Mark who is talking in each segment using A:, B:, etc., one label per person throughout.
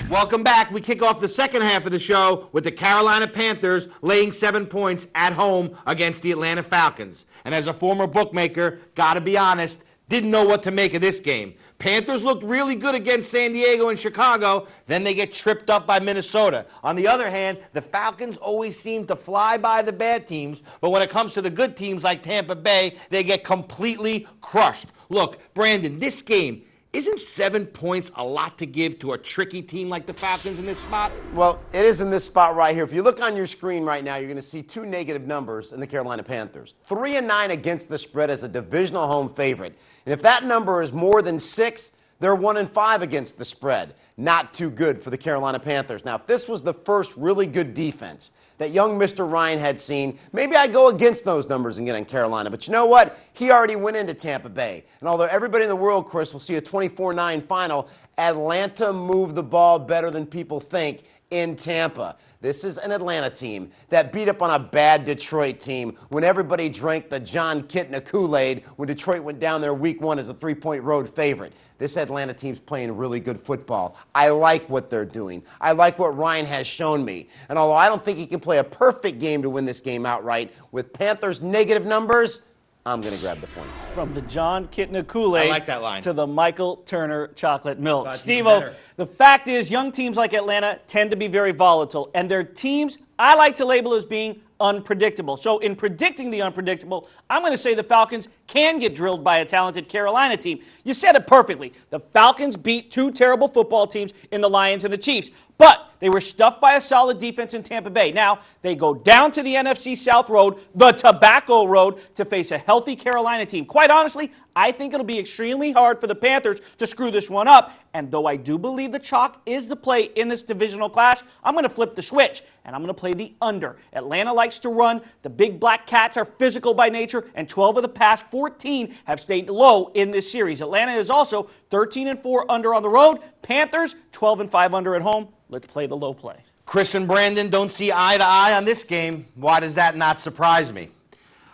A: Welcome back. We kick off the second half of the show with the Carolina Panthers laying 7 points at home against the Atlanta Falcons. And as a former bookmaker, gotta be honest, didn't know what to make of this game. Panthers looked really good against San Diego and Chicago, then they get tripped up by Minnesota. On the other hand, the Falcons always seem to fly by the bad teams, but when it comes to the good teams like Tampa Bay, they get completely crushed. Look, Brandon, this game, isn't 7 points a lot to give to a tricky team like the Falcons in this spot?
B: Well, it is in this spot right here. If you look on your screen right now, you're going to see two negative numbers in the Carolina Panthers. 3-9 against the spread as a divisional home favorite. And if that number is more than 6, they're 1-5 against the spread. Not too good for the Carolina Panthers. Now, if this was the first really good defense that young Mr. Ryan had seen, maybe I'd go against those numbers and get on Carolina. But you know what? He already went into Tampa Bay. And although everybody in the world, Chris, will see a 24-9 final, Atlanta moved the ball better than people think in Tampa. This is an Atlanta team that beat up on a bad Detroit team when everybody drank the John Kitna Kool-Aid when Detroit went down there week 1 as a 3-point road favorite. This Atlanta team's playing really good football. I like what they're doing. I like what Ryan has shown me. And although I don't think he can play a perfect game to win this game outright, with Panthers' negative numbers, I'm going to grab the points.
C: From the John Kitna Kool-Aid
A: I like that line.
C: to the Michael Turner chocolate milk. Steve-O, the fact is young teams like Atlanta tend to be very volatile, and their teams I like to label as being unpredictable. So in predicting the unpredictable, I'm going to say the Falcons can get drilled by a talented Carolina team. You said it perfectly. The Falcons beat two terrible football teams in the Lions and the Chiefs, but they were stuffed by a solid defense in Tampa Bay. Now, they go down to the NFC South Road, the Tobacco Road, to face a healthy Carolina team. Quite honestly, I think it'll be extremely hard for the Panthers to screw this one up. And though I do believe the chalk is the play in this divisional clash, I'm going to flip the switch, and I'm going to play the under. Atlanta likes to run. The Big Black Cats are physical by nature, and 12 of the past 14 have stayed low in this series. Atlanta is also 13-4 under on the road. Panthers, 12-5 under at home. Let's play the low play.
A: Chris and Brandon don't see eye to eye on this game. Why does that not surprise me?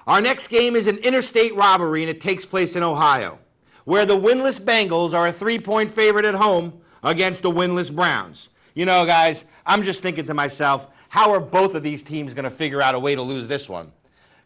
A: Our next game is an interstate rivalry, and it takes place in Ohio, where the winless Bengals are a 3-point favorite at home against the winless Browns. You know, guys, I'm just thinking to myself, how are both of these teams going to figure out a way to lose this one?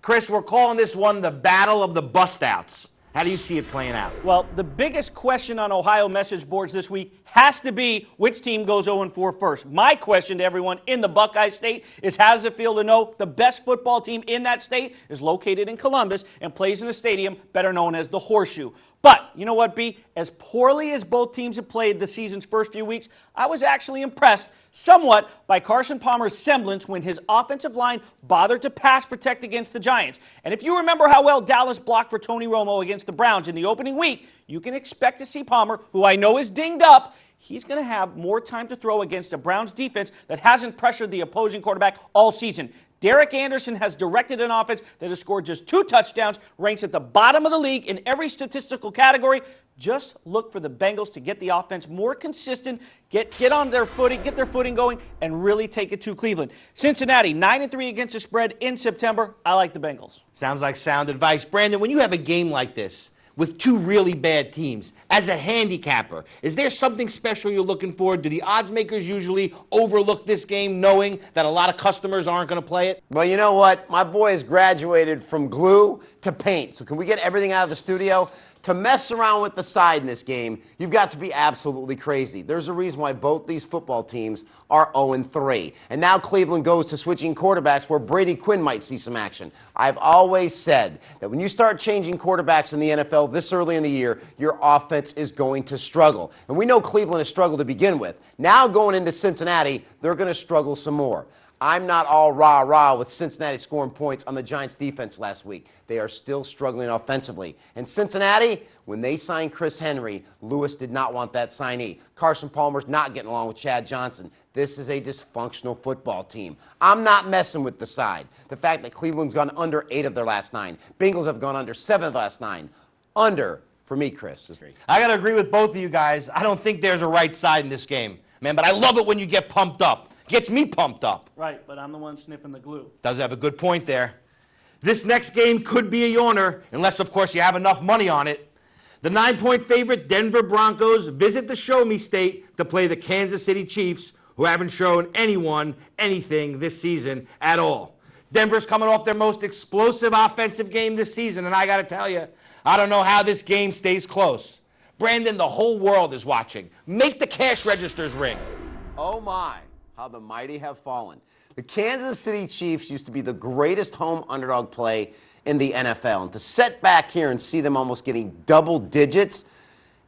A: Chris, we're calling this one the Battle of the Bust-Outs. How do you see it playing out?
C: Well, the biggest question on Ohio message boards this week has to be which team goes 0-4 first. My question to everyone in the Buckeye State is, how does it feel to know the best football team in that state is located in Columbus and plays in a stadium better known as the Horseshoe? But, you know what, B? As poorly as both teams have played the season's first few weeks, I was actually impressed somewhat by Carson Palmer's semblance when his offensive line bothered to pass protect against the Giants. And if you remember how well Dallas blocked for Tony Romo against the Browns in the opening week, you can expect to see Palmer, who I know is dinged up, he's going to have more time to throw against a Browns defense that hasn't pressured the opposing quarterback all season. Derek Anderson has directed an offense that has scored just 2 touchdowns, ranks at the bottom of the league in every statistical category. Just look for the Bengals to get the offense more consistent, get on their footing, get their footing going, and really take it to Cleveland. Cincinnati, 9-3 against the spread in September. I like the Bengals.
A: Sounds like sound advice. Brandon, when you have a game like this, with two really bad teams, as a handicapper, is there something special you're looking for? Do the odds makers usually overlook this game knowing that a lot of customers aren't going to play it?
B: Well, you know what? My boy has graduated from glue to paint. So can we get everything out of the studio? To mess around with the side in this game, you've got to be absolutely crazy. There's a reason why both these football teams are 0-3. And now Cleveland goes to switching quarterbacks where Brady Quinn might see some action. I've always said that when you start changing quarterbacks in the NFL this early in the year, your offense is going to struggle. And we know Cleveland has struggled to begin with. Now going into Cincinnati, they're going to struggle some more. I'm not all rah-rah with Cincinnati scoring points on the Giants' defense last week. They are still struggling offensively. And Cincinnati, when they signed Chris Henry, Lewis did not want that signee. Carson Palmer's not getting along with Chad Johnson. This is a dysfunctional football team. I'm not messing with the side. The fact that Cleveland's gone under 8 of their last 9. Bengals have gone under 7 of the last 9. Under, for me, Chris, is great.
A: I got to agree with both of you guys. I don't think there's a right side in this game, man, but I love it when you get pumped up. Gets me pumped up.
C: Right, but I'm the one sniffing the glue.
A: Does have a good point there. This next game could be a yawner, unless, of course, you have enough money on it. The 9-point favorite Denver Broncos visit the Show Me State to play the Kansas City Chiefs, who haven't shown anyone anything this season at all. Denver's coming off their most explosive offensive game this season, and I got to tell you, I don't know how this game stays close. Brandon, the whole world is watching. Make the cash registers ring.
B: Oh my, how the mighty have fallen. The Kansas City Chiefs used to be the greatest home underdog play in the NFL. And to sit back here and see them almost getting double digits,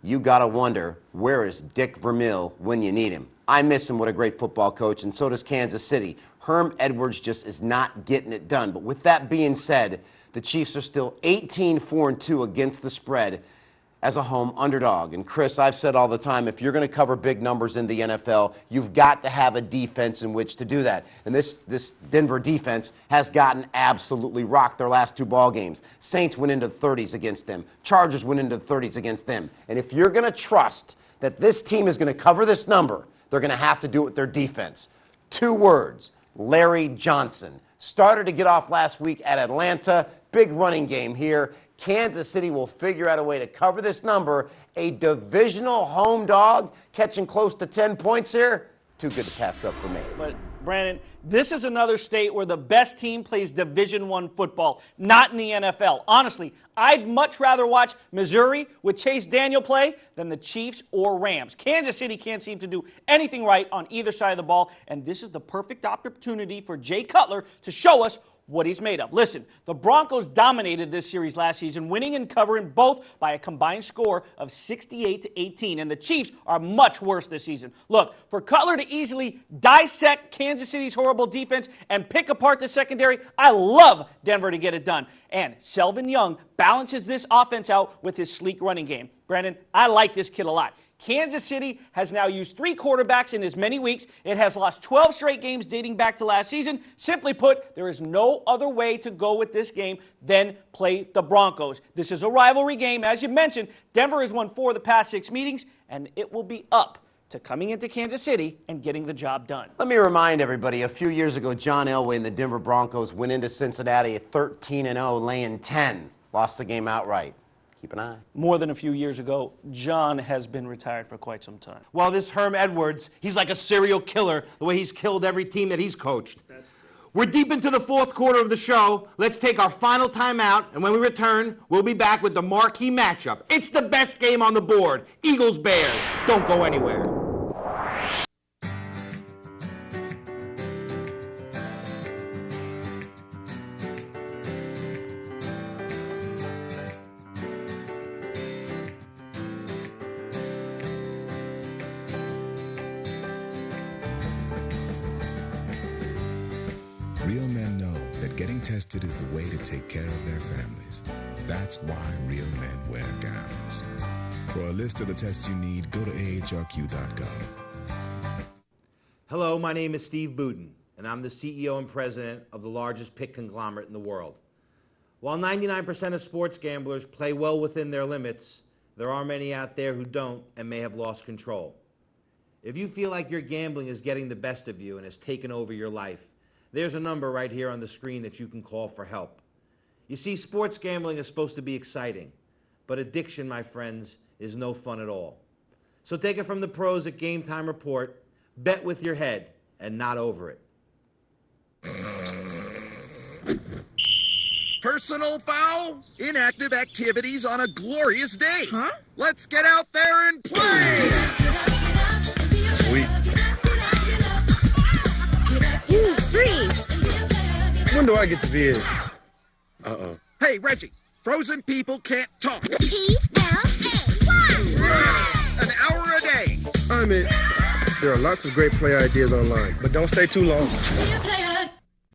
B: you got to wonder, where is Dick Vermeil when you need him? I miss him. What a great football coach, and so does Kansas City. Herm Edwards just is not getting it done. But with that being said, the Chiefs are still 18-4-2 against the spread as a home underdog. And Chris, I've said all the time, if you're going to cover big numbers in the NFL, you've got to have a defense in which to do that. And this Denver defense has gotten absolutely rocked their last 2 ball games. Saints went into the 30s against them. Chargers went into the 30s against them. And if you're going to trust that this team is going to cover this number, they're going to have to do it with their defense. 2 words, Larry Johnson. Started to get off last week at Atlanta. Big running game here. Kansas City will figure out a way to cover this number. A divisional home dog catching close to 10 points here. Too good to pass up for me.
C: But, Brandon, this is another state where the best team plays Division I football, not in the NFL. Honestly, I'd much rather watch Missouri with Chase Daniel play than the Chiefs or Rams. Kansas City can't seem to do anything right on either side of the ball, and this is the perfect opportunity for Jay Cutler to show us what he's made of. Listen, the Broncos dominated this series last season, winning and covering both by a combined score of 68-18, and the Chiefs are much worse this season. Look, for Cutler to easily dissect Kansas City's horrible defense and pick apart the secondary, I love Denver to get it done. And Selvin Young balances this offense out with his sleek running game. Brandon, I like this kid a lot. Kansas City has now used 3 quarterbacks in as many weeks. It has lost 12 straight games dating back to last season. Simply put, there is no other way to go with this game than play the Broncos. This is a rivalry game. As you mentioned, Denver has won 4 of the past 6 meetings, and it will be up to coming into Kansas City and getting the job done.
B: Let me remind everybody, a few years ago, John Elway and the Denver Broncos went into Cincinnati at 13-0, laying 10. Lost the game outright. Keep an eye.
C: More than a few years ago, John has been retired for quite some time.
A: Well, this Herm Edwards, he's like a serial killer, the way he's killed every team that he's coached. That's true. We're deep into the 4th quarter of the show. Let's take our final timeout, and when we return, we'll be back with the marquee matchup. It's the best game on the board. Eagles-Bears. Don't go anywhere.
D: Real men know that getting tested is the way to take care of their families. That's why real men wear gowns. For a list of the tests you need, go to ahrq.gov.
A: Hello, my name is Steve Buden, and I'm the CEO and president of the largest pick conglomerate in the world. While 99% of sports gamblers play well within their limits, there are many out there who don't and may have lost control. If you feel like your gambling is getting the best of you and has taken over your life, there's a number right here on the screen that you can call for help. You see, sports gambling is supposed to be exciting, but addiction, my friends, is no fun at all. So take it from the pros at Game Time Report, bet with your head and not over it.
E: Personal foul? Inactive activities on a glorious day. Huh? Let's get out there and play!
F: Sweet.
G: Ooh, 3.
F: When do I get to be in? Uh-oh.
E: Hey, Reggie, frozen people can't talk.
G: PLA. 1.
E: An hour a day.
F: I mean, there are lots of great play ideas online, but don't stay too long.